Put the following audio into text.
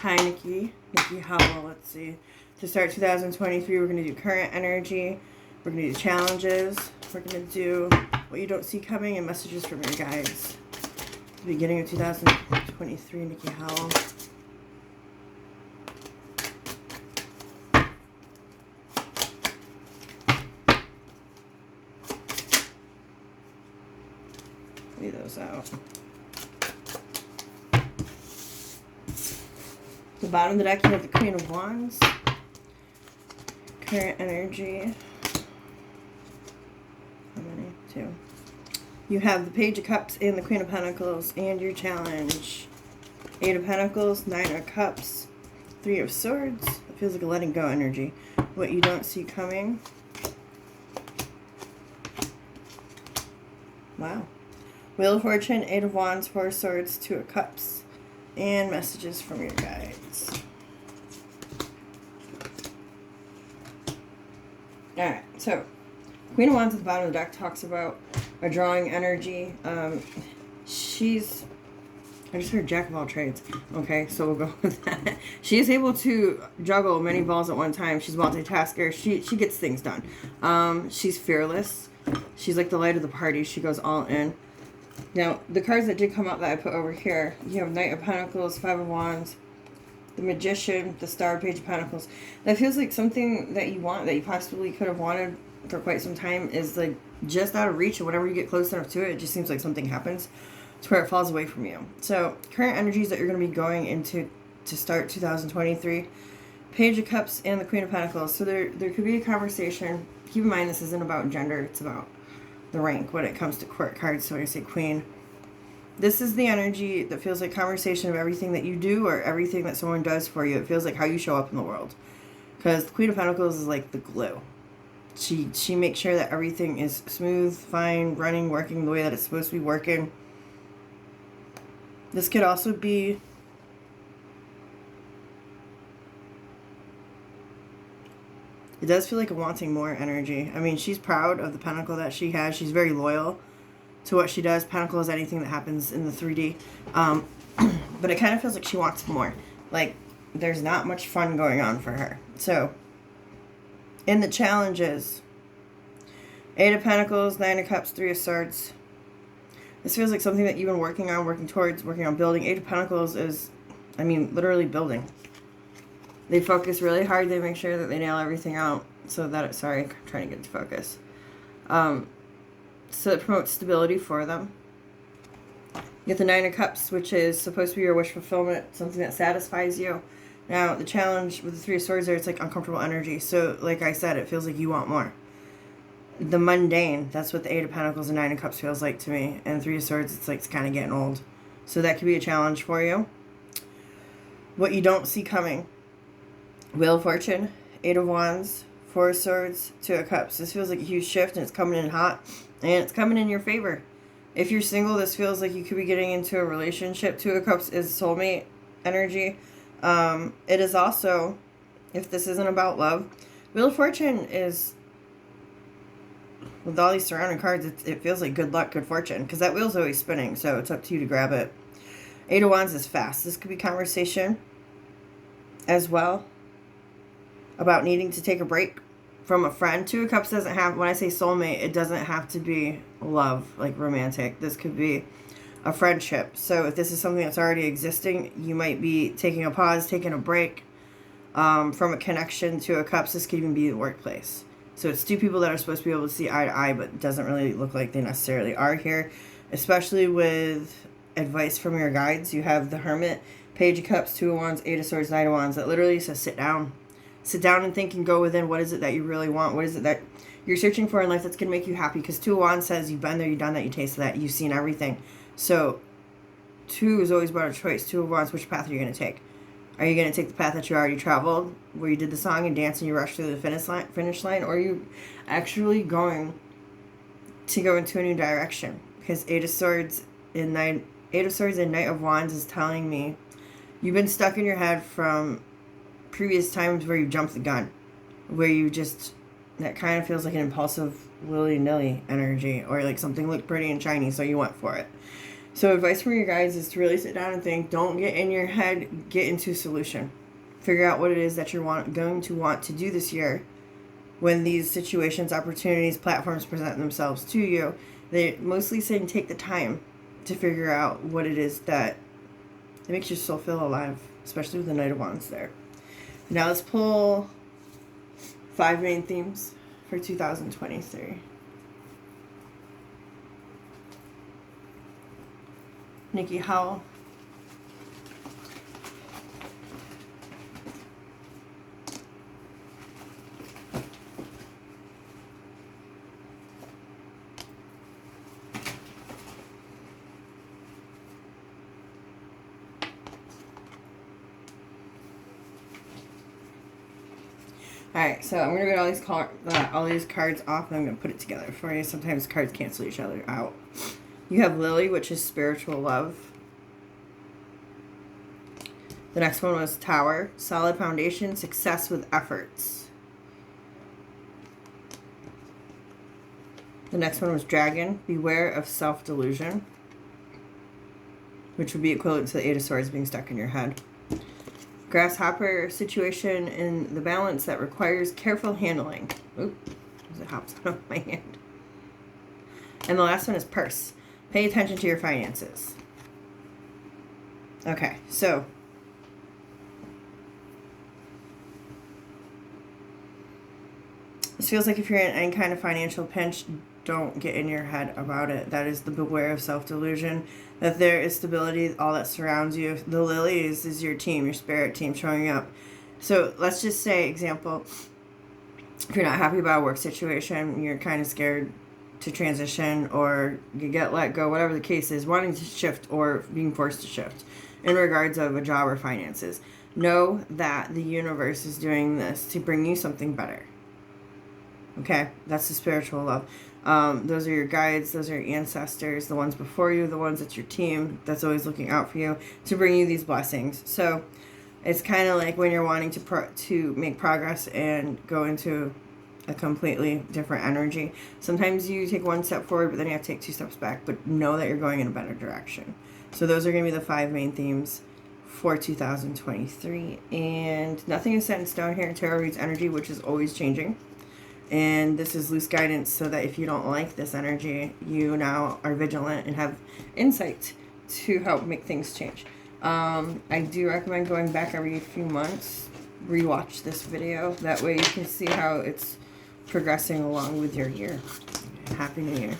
Hi, Nikki. Nikki Howell. Let's see. To start 2023, we're going to do current energy. We're going to do challenges. We're going to do what you don't see coming and messages from your guides. The beginning of 2023, Nikki Howell. Leave those out. The bottom of the deck, you have the Queen of Wands. Current energy. How many? 2. You have the Page of Cups and the Queen of Pentacles and your challenge. 8 of Pentacles, 9 of Cups, 3 of Swords. It feels like a letting go energy. What you don't see coming. Wow. Wheel of Fortune, 8 of Wands, 4 of Swords, 2 of Cups. And messages from your guides. Alright, so Queen of Wands at the bottom of the deck talks about a drawing energy. I just heard Jack of all trades. Okay, so we'll go with that. She is able to juggle many balls at one time. She's a multitasker. She gets things done. She's fearless. She's like the light of the party. She goes all in. Now, the cards that did come out that I put over here, you have Knight of Pentacles, 5 of Wands, the Magician, the Star, Page of Pentacles. That feels like something that you want, that you possibly could have wanted for quite some time, is like just out of reach, and whenever you get close enough to it, it just seems like something happens to where it falls away from you. So, current energies that you're going to be going into to start 2023, Page of Cups and the Queen of Pentacles. So there could be a conversation. Keep in mind, this isn't about gender, it's about the rank when it comes to court cards. So when I say queen, this is the energy that feels like conversation of everything that you do or everything that someone does for you. It feels like how you show up in the world, because the Queen of Pentacles is like the glue. She makes sure that everything is smooth, fine, running, working the way that it's supposed to be working. This could also be it does feel like a wanting more energy. I mean, she's proud of the pentacle that she has. She's very loyal to what she does. Pentacle is anything that happens in the 3D. But it kind of feels like she wants more. Like, there's not much fun going on for her. So, in the challenges, 8 of Pentacles, 9 of Cups, 3 of Swords. This feels like something that you've been working on, working towards, working on building. 8 of Pentacles is, I mean, literally building. They focus really hard. They make sure that they nail everything out so that it, sorry, I'm trying to get to focus. So it promotes stability for them. You get the 9 of Cups, which is supposed to be your wish fulfillment, something that satisfies you. Now, the challenge with the 3 of Swords there, it's like uncomfortable energy. So, like I said, it feels like you want more. The mundane, that's what the 8 of Pentacles and 9 of Cups feels like to me. And 3 of Swords, it's like it's kind of getting old. So that could be a challenge for you. What you don't see coming. Wheel of Fortune, 8 of Wands, 4 of Swords, 2 of Cups. This feels like a huge shift, and it's coming in hot, and it's coming in your favor. If you're single, this feels like you could be getting into a relationship. 2 of Cups is soulmate energy. It is also, if this isn't about love, Wheel of Fortune is, with all these surrounding cards, it feels like good luck, good fortune, because that wheel's always spinning, so it's up to you to grab it. 8 of Wands is fast. This could be conversation as well about needing to take a break from a friend. 2 of Cups doesn't have, when I say soulmate, it doesn't have to be love, like romantic. This could be a friendship. So if this is something that's already existing, you might be taking a pause, taking a break from a connection. 2 of Cups, this could even be the workplace. So it's 2 people that are supposed to be able to see eye to eye, but it doesn't really look like they necessarily are here, especially with advice from your guides. You have the Hermit, Page of Cups, 2 of Wands, 8 of Swords, 9 of Wands. That literally says sit down. Sit down and think and go within. What is it that you really want? What is it that you're searching for in life that's going to make you happy? Because 2 of Wands says you've been there, you've done that, you tasted that, you've seen everything. So 2 is always about a choice. 2 of Wands, which path are you going to take? Are you going to take the path that you already traveled, where you did the song and dance and you rushed through the finish line? Or are you actually going to go into a new direction? Because 8 of Swords and 9 of Wands is telling me you've been stuck in your head from previous times where you jumped the gun, where you just, that kind of feels like an impulsive willy-nilly energy, or like something looked pretty and shiny so you went for it. So advice from your guides is to really sit down and think. Don't get in your head. Get into a solution. Figure out what it is that you're going to want to do this year. When these situations, opportunities, platforms present themselves to you, they're mostly saying take the time to figure out what it is that makes your soul feel alive, especially with the Knight of Wands there. Now let's pull 5 main themes for 2023. Nikki Howell. Alright, so I'm going to get all these cards off and I'm going to put it together for you. Sometimes cards cancel each other out. You have Lily, which is spiritual love. The next one was Tower, solid foundation, success with efforts. The next one was Dragon, beware of self-delusion, which would be equivalent to the Eight of Swords being stuck in your head. Grasshopper, situation in the balance that requires careful handling. Oop, as it hops out of my hand. And the last one is Purse. Pay attention to your finances. Okay, so this feels like if you're in any kind of financial pinch, don't get in your head about it. That is the beware of self-delusion. That there is stability, all that surrounds you. The lilies is your team, your spirit team showing up. So let's just say, example, if you're not happy about a work situation, you're kind of scared to transition or you get let go, whatever the case is, wanting to shift or being forced to shift in regards of a job or finances. Know that the universe is doing this to bring you something better. Okay, that's the spiritual love. Those are your guides, those are your ancestors, the ones before you, the ones that's your team that's always looking out for you to bring you these blessings. So it's kind of like when you're wanting to make progress and go into a completely different energy. Sometimes you take one step forward, but then you have to take 2 steps back, but know that you're going in a better direction. So those are going to be the 5 main themes for 2023. And nothing is set in stone here. Tarot reads energy, which is always changing. And this is loose guidance so that if you don't like this energy, you now are vigilant and have insight to help make things change. I do recommend going back every few months, rewatch this video. That way you can see how it's progressing along with your year. Happy New Year.